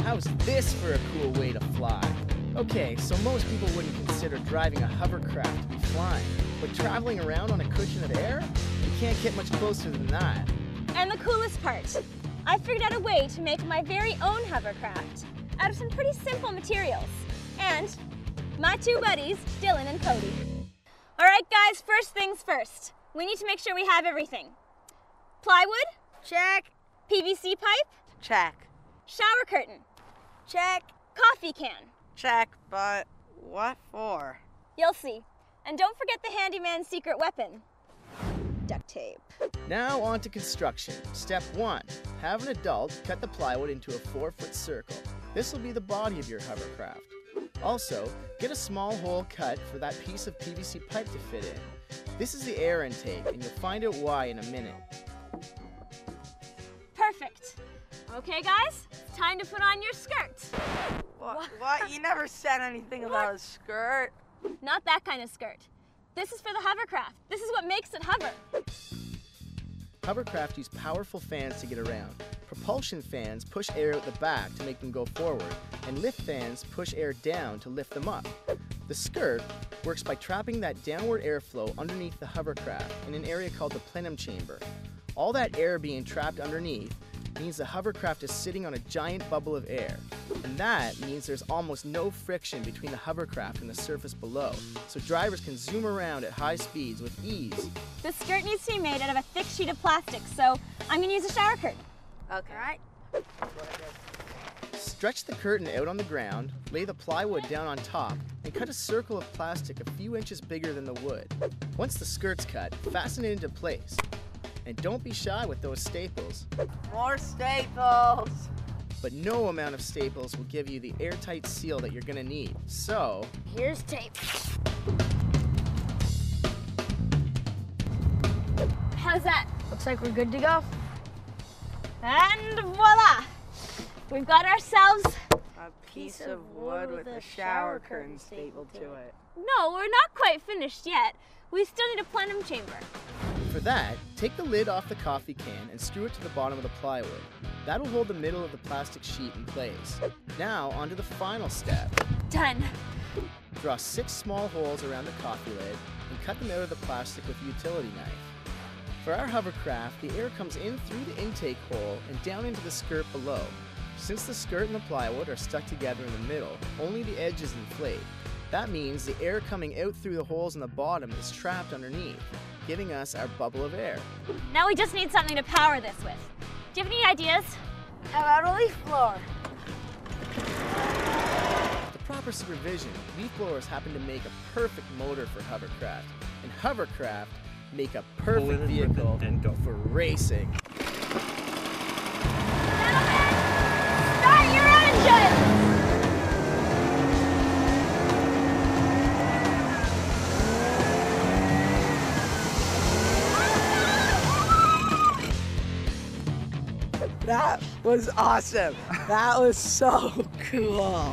How's this for a cool way to fly? Okay, so most people wouldn't consider driving a hovercraft to be flying, but traveling around on a cushion of air? You can't get much closer than that. And the coolest part, I figured out a way to make my very own hovercraft out of some pretty simple materials. And my two buddies, Dylan and Cody. All right, guys, first things first. We need to make sure we have everything. Plywood? Check. PVC pipe? Check. Shower curtain? Check. Coffee can? Check, but what for? You'll see. And don't forget the handyman's secret weapon. Duct tape. Now on to construction. Step 1. Have an adult cut the plywood into a 4-foot circle. This will be the body of your hovercraft. Also, get a small hole cut for that piece of PVC pipe to fit in. This is the air intake, and you'll find out why in a minute. Perfect. Okay, guys, it's time to put on your skirt. What? You never said anything about a skirt. Not that kind of skirt. This is for the hovercraft. This is what makes it hover. Hovercraft use powerful fans to get around. Propulsion fans push air out the back to make them go forward, and lift fans push air down to lift them up. The skirt works by trapping that downward airflow underneath the hovercraft in an area called the plenum chamber. All that air being trapped underneath means the hovercraft is sitting on a giant bubble of air. And that means there's almost no friction between the hovercraft and the surface below, so drivers can zoom around at high speeds with ease. The skirt needs to be made out of a thick sheet of plastic, so I'm going to use a shower curtain. Okay. All right. Stretch the curtain out on the ground, lay the plywood down on top, and cut a circle of plastic a few inches bigger than the wood. Once the skirt's cut, fasten it into place. And don't be shy with those staples. More staples. But no amount of staples will give you the airtight seal that you're gonna need. So, here's tape. How's that? Looks like we're good to go. And voila! We've got ourselves A piece of wood with a shower curtain stapled to it. No, we're not quite finished yet. We still need a plenum chamber. for that, take the lid off the coffee can and screw it to the bottom of the plywood. That'll hold the middle of the plastic sheet in place. Now, onto the final step. Done. Draw 6 small holes around the coffee lid and cut them out of the plastic with a utility knife. For our hovercraft, the air comes in through the intake hole and down into the skirt below. Since the skirt and the plywood are stuck together in the middle, only the edges inflate. That means the air coming out through the holes in the bottom is trapped underneath, giving us our bubble of air. Now we just need something to power this with. Do you have any ideas? How about a leaf blower? With proper supervision, leaf blowers happen to make a perfect motor for hovercraft, and hovercraft make a perfect vehicle for racing. Gentlemen, start your engines! That was awesome. That was so cool.